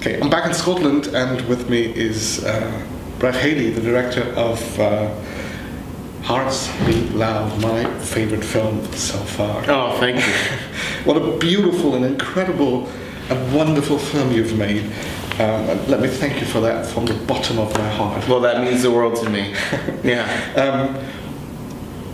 Okay, I'm back in Scotland, and with me is Brad Haley, the director of Hearts Beat Loud, my favorite film so far. Oh, thank you. What a beautiful and incredible and wonderful film you've made. And let me thank you for that from the bottom of my heart. Well, that means the world to me. Yeah.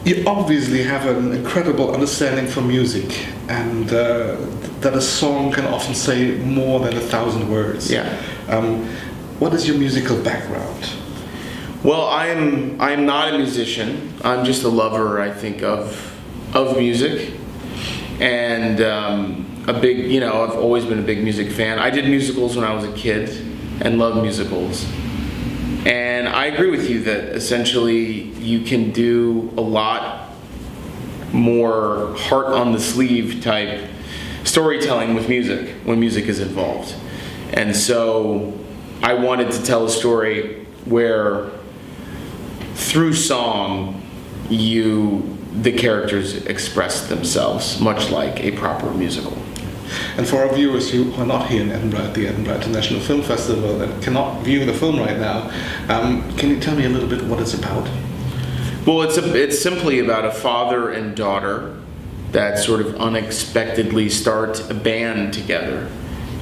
You obviously have an incredible understanding for music, and that a song can often say more than 1,000 words. Yeah. What is your musical background? Well, I'm not a musician. I'm just a lover, I think, of music, and I've always been a big music fan. I did musicals when I was a kid, and loved musicals. And I agree with you that essentially you can do a lot more heart on the sleeve type storytelling with music when music is involved. And so I wanted to tell a story where through song the characters express themselves, much like a proper musical. And for our viewers who are not here in Edinburgh at the Edinburgh International Film Festival and cannot view the film right now, can you tell me a little bit what it's about? Well, it's simply about a father and daughter that sort of unexpectedly start a band together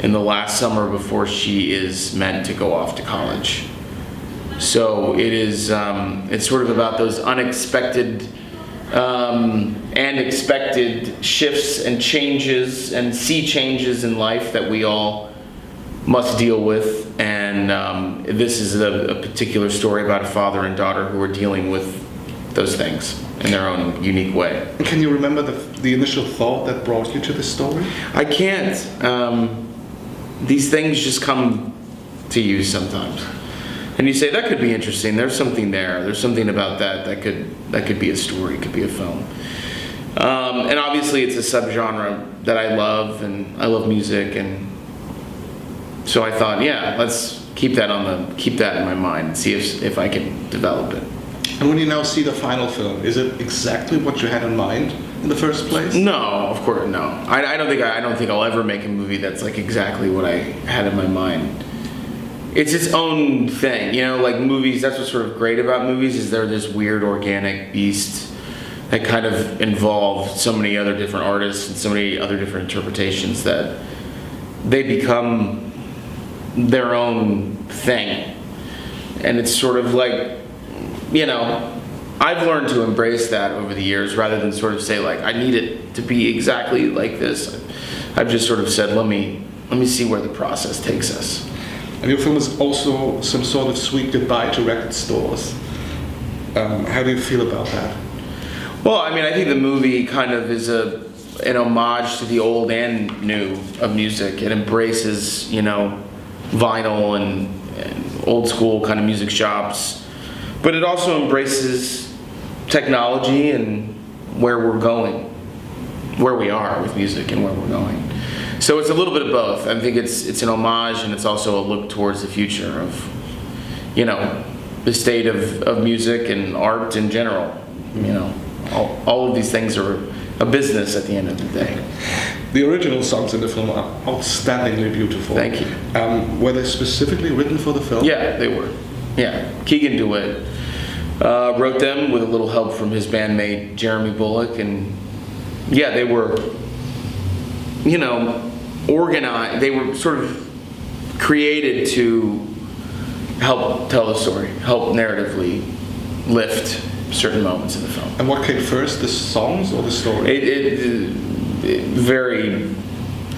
in the last summer before she is meant to go off to college. So it is it's sort of about those unexpected and expected shifts and changes and sea changes in life that we all must deal with. And this is a particular story about a father and daughter who are dealing with those things in their own unique way. Can you remember the initial thought that brought you to this story? I can't. These things just come to you sometimes. And you say, that could be interesting. There's something there. There's something about that could be a story, could be a film. And obviously it's a subgenre that I love, and I love music, and so I thought, yeah, let's keep that in my mind and see if I can develop it. And when you now see the final film, is it exactly what you had in mind in the first place? No, of course, no. I don't think I'll ever make a movie that's like exactly what I had in my mind. It's its own thing, like movies. That's what's sort of great about movies, is they're this weird organic beast that kind of involve so many other different artists and so many other different interpretations that they become their own thing. And it's sort of like, I've learned to embrace that over the years, rather than sort of say like, I need it to be exactly like this. I've just sort of said, let me see where the process takes us. And your film is also some sort of sweet goodbye to record stores. How do you feel about that? Well, I think the movie kind of is an homage to the old and new of music. It embraces, vinyl and old school kind of music shops, but it also embraces technology and where we're going, where we are with music and where we're going. So it's a little bit of both. I think it's an homage, and it's also a look towards the future of, the state of music and art in general. All of these things are a business at the end of the day. The original songs in the film are outstandingly beautiful. Thank you. Were they specifically written for the film? Yeah, they were. Yeah, Keegan DeWitt wrote them with a little help from his bandmate Jeremy Bullock, and yeah, they were, organized. They were sort of created to help tell the story, help narratively lift certain moments of the film. And what came first, the songs or the story? It very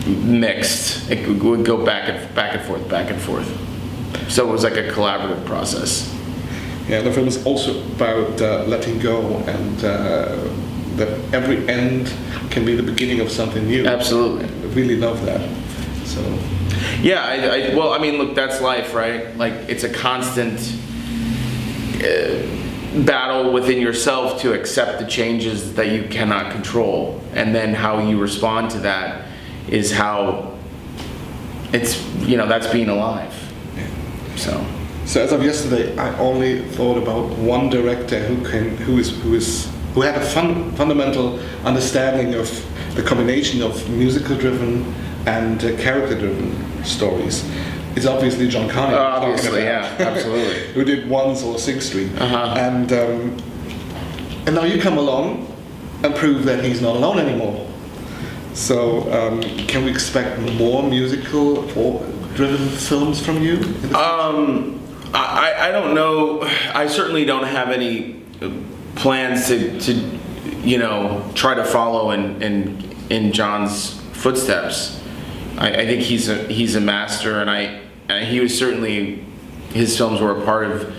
mixed. It would go back and forth. So it was like a collaborative process. Yeah, the film is also about letting go, and that every end can be the beginning of something new. Absolutely. I really love that. So. Yeah, look, that's life, right? Like, it's a constant battle within yourself to accept the changes that you cannot control, and then how you respond to that is how it's, that's being alive. Yeah. So as of yesterday, I only thought about one director who had a fundamental understanding of the combination of musical-driven and character-driven stories. it's obviously John Carney. Obviously, yeah, absolutely. Who did Once or Sing Street. Uh-huh. And now you come along and prove that he's not alone anymore. So can we expect more musical or driven films from you? I don't know. I certainly don't have any plans to try to follow in John's footsteps. I think he's a master, and he was certainly, his films were a part of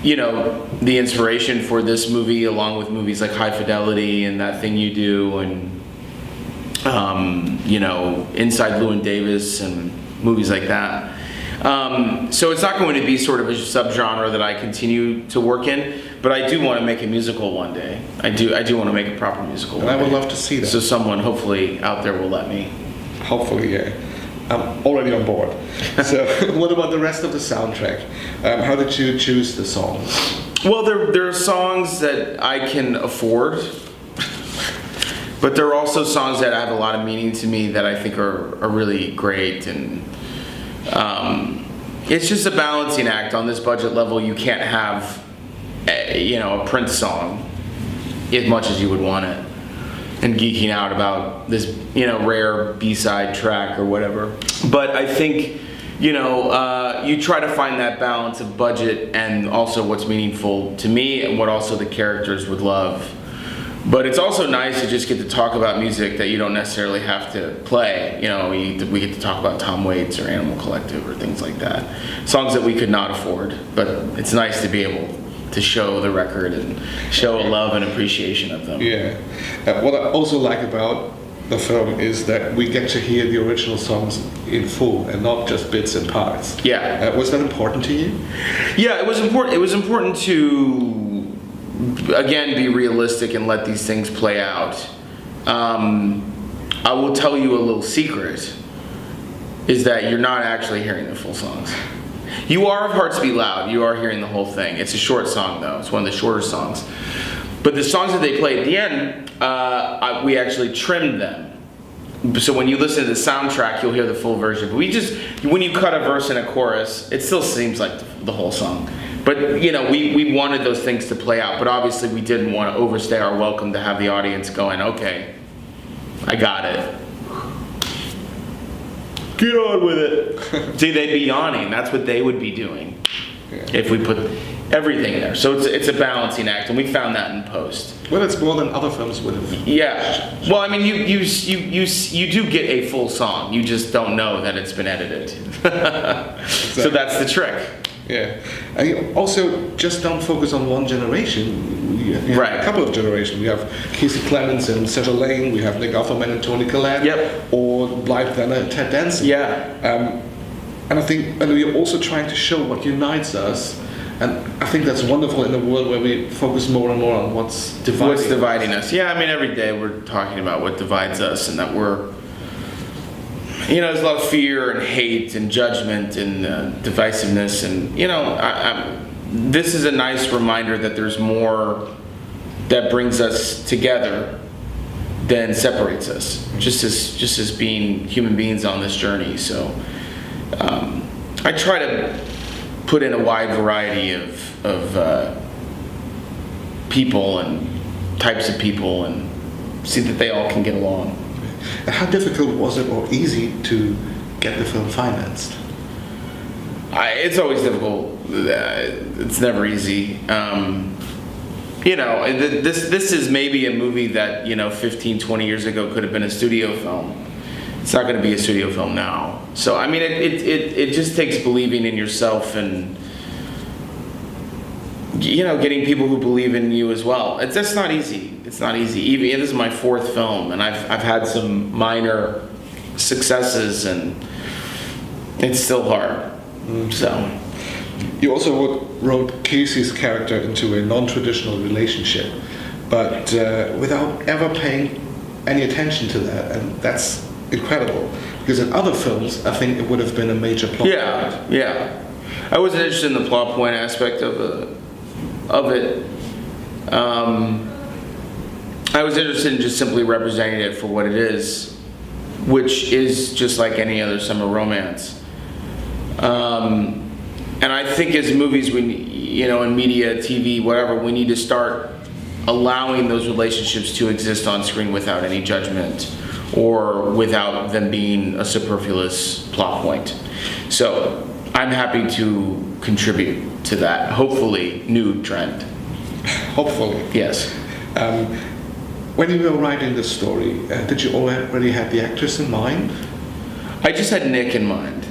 the inspiration for this movie, along with movies like High Fidelity and That Thing You Do, and Inside Llewyn Davis and movies like that. So it's not going to be sort of a subgenre that I continue to work in, but I do want to make a musical one day. I do want to make a proper musical. And I would love to see that. So someone hopefully out there will let me. Hopefully, yeah. I'm already on board. So what about the rest of the soundtrack? How did you choose the songs? Well, there are songs that I can afford, but there are also songs that have a lot of meaning to me that I think are really great, and it's just a balancing act. On this budget level, you can't have a Prince song as much as you would want it, and geeking out about this rare B-side track or whatever. But I think you try to find that balance of budget and also what's meaningful to me and what also the characters would love. But it's also nice to just get to talk about music that you don't necessarily have to play. We get to talk about Tom Waits or Animal Collective or things like that. Songs that we could not afford, but it's nice to be able to show the record and show a love and appreciation of them. Yeah. What I also like about the film is that we get to hear the original songs in full and not just bits and parts. Yeah. Was that important to you? Yeah, it was important. It was important to, again, be realistic and let these things play out. I will tell you a little secret, is that you're not actually hearing the full songs. You are of Hearts Beat Loud. You are hearing the whole thing. It's a short song, though. It's one of the shorter songs. But the songs that they play at the end, we actually trimmed them. So when you listen to the soundtrack, you'll hear the full version. But when you cut a verse and a chorus, it still seems like the whole song. But, we wanted those things to play out. But obviously, we didn't want to overstay our welcome to have the audience going, okay, I got it. Get on with it. See, they'd be yawning. That's what they would be doing if we put everything there. So it's a balancing act, and we found that in post. Well, it's more than other films would have. Yeah. Well, I mean, you do get a full song. You just don't know that it's been edited. Exactly. So that's the trick. Yeah. And you also just don't focus on one generation. You have right. A couple of generations. We have Kiersey Clemons and Sesh. We have Nick Offerman and Tony Collette. Yep. Or Blythe Danner and Ted Danson. Yeah. And I think we're also trying to show what unites us. And I think that's wonderful in a world where we focus more and more on what's dividing us. Yeah, I mean, every day we're talking about what divides us, and that we're, there's a lot of fear and hate and judgment and divisiveness, and this is a nice reminder that there's more that brings us together than separates us, just as being human beings on this journey. So I try to put in a wide variety of people and types of people and see that they all can get along. How difficult was it, or easy, to get the film financed? It's always difficult. It's never easy. This is maybe a movie that 15, 20 years ago could have been a studio film. It's not going to be a studio film now. So I mean, it just takes believing in yourself and getting people who believe in you as well. That's not easy. It's not easy. Even this is my fourth film, and I've had some minor successes, and it's still hard. So you also wrote Kiersey's character into a non-traditional relationship, but without ever paying any attention to that, and that's incredible, because in other films I think it would have been a major plot point. Yeah. I wasn't interested in the plot point aspect of it. I was interested in just simply representing it for what it is, which is just like any other summer romance. And I think as movies, in media, TV, whatever, we need to start allowing those relationships to exist on screen without any judgment or without them being a superfluous plot point. So I'm happy to contribute to that, hopefully, new trend. Hopefully. Yes. When you were writing the story, did you already have the actors in mind? I just had Nick in mind,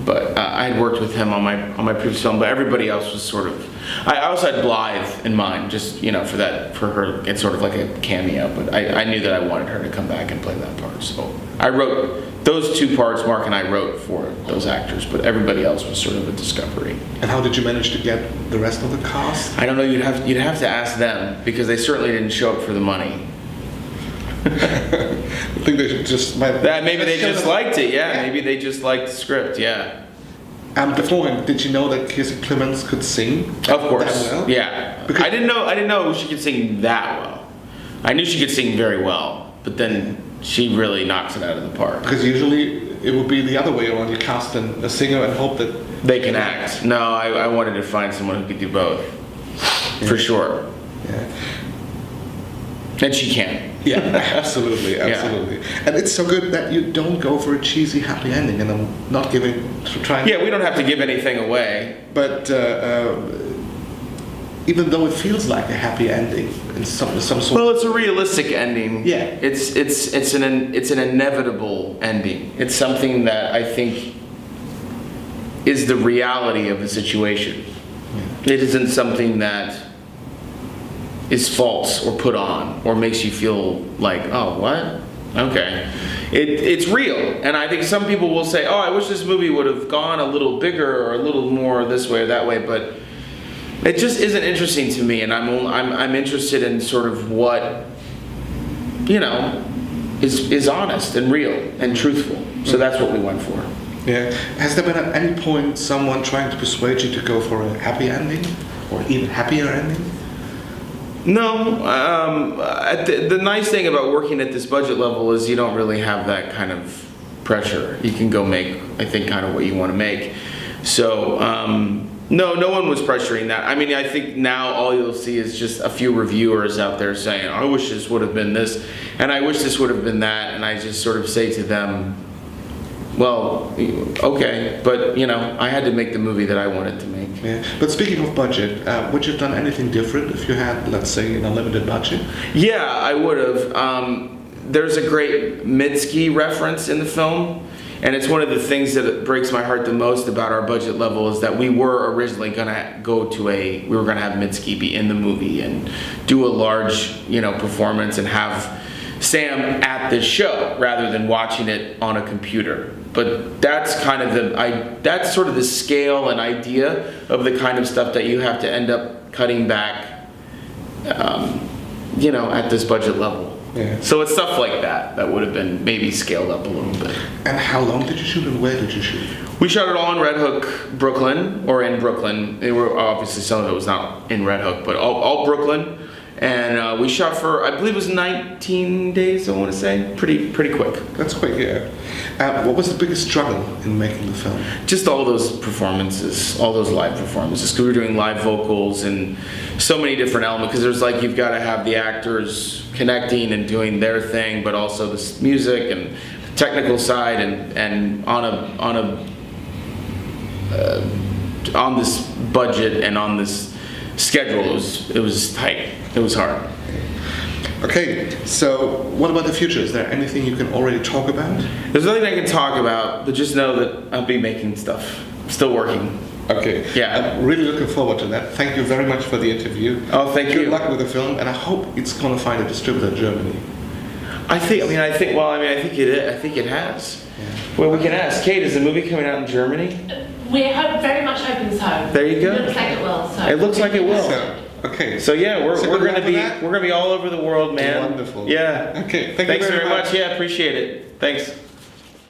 but I had worked with him on my previous film, but everybody else was sort of. I also had Blythe in mind, just for her, it's sort of like a cameo. But I knew that I wanted her to come back and play that part, so I wrote those two parts. Mark and I wrote for those actors, but everybody else was sort of a discovery. And how did you manage to get the rest of the cast? I don't know. You'd have to ask them because they certainly didn't show up for the money. I think they just maybe they just liked it. Yeah, maybe they just liked the script. Yeah. Beforehand, did you know that Kiersey Clemons could sing? Of course. That well? Yeah. Because I didn't know she could sing that well. I knew she could sing very well, but then she really knocks it out of the park. Because usually it would be the other way around. You cast a singer and hope that they can act. No, I wanted to find someone who could do both. Yeah. For sure. Yeah. And she can. Yeah, absolutely. Yeah. And it's so good that you don't go for a cheesy happy ending, and I'm not trying. Yeah, we don't have to give anything away. But even though it feels like a happy ending in some sort. Well, it's a realistic ending. Yeah. It's an inevitable ending. It's something that I think is the reality of the situation. Yeah. It isn't something that is false or put on or makes you feel like, oh, what? Okay. It's real. And I think some people will say, oh, I wish this movie would have gone a little bigger or a little more this way or that way, but it just isn't interesting to me. And I'm interested in sort of what, is honest and real and truthful. So that's what we went for. Yeah. Has there been at any point someone trying to persuade you to go for a happy ending or even happier ending? No. The nice thing about working at this budget level is you don't really have that kind of pressure. You can go make, I think, kind of what you want to make. So, no one was pressuring that. I mean, I think now all you'll see is just a few reviewers out there saying, I wish this would have been this, and I wish this would have been that, and I just sort of say to them, well, okay, but I had to make the movie that I wanted to make. Yeah. But speaking of budget, would you have done anything different if you had, let's say, an unlimited budget? Yeah, I would have. There's a great Mitski reference in the film, and it's one of the things that breaks my heart the most about our budget level is that we were originally gonna we were gonna have Mitski be in the movie and do a large, performance and have Sam at the show rather than watching it on a computer. But that's kind of that's sort of the scale and idea of the kind of stuff that you have to end up cutting back, at this budget level. Yeah. So it's stuff like that would have been maybe scaled up a little bit. And how long did you shoot and where did you shoot? We shot it all in Red Hook, Brooklyn, or in Brooklyn. They were obviously some of it was not in Red Hook, but all Brooklyn. And we shot for, I believe it was 19 days, I want to say. Pretty quick. That's quick, yeah. What was the biggest struggle in making the film? Just all those performances, all those live performances. Because we were doing live vocals and so many different elements. Because there's you've got to have the actors connecting and doing their thing, but also the music and technical side and on this budget and on this schedule, it was tight. It was hard. Okay, so what about the future? Is there anything you can already talk about? There's nothing I can talk about, but just know that I'll be making stuff. Still working. Okay. Yeah. I'm really looking forward to that. Thank you very much for the interview. Oh, thank you. Good luck with the film, and I hope it's going to find a distributor in Germany. I think it has. Yeah. Well, we can ask. Kate, is the movie coming out in Germany? We're very much hoping so. There you go. It looks like it will. So it looks like it will. Okay. So yeah, we're gonna be all over the world, man. Wonderful. Yeah. Okay. Thanks very much. Yeah, appreciate it. Thanks.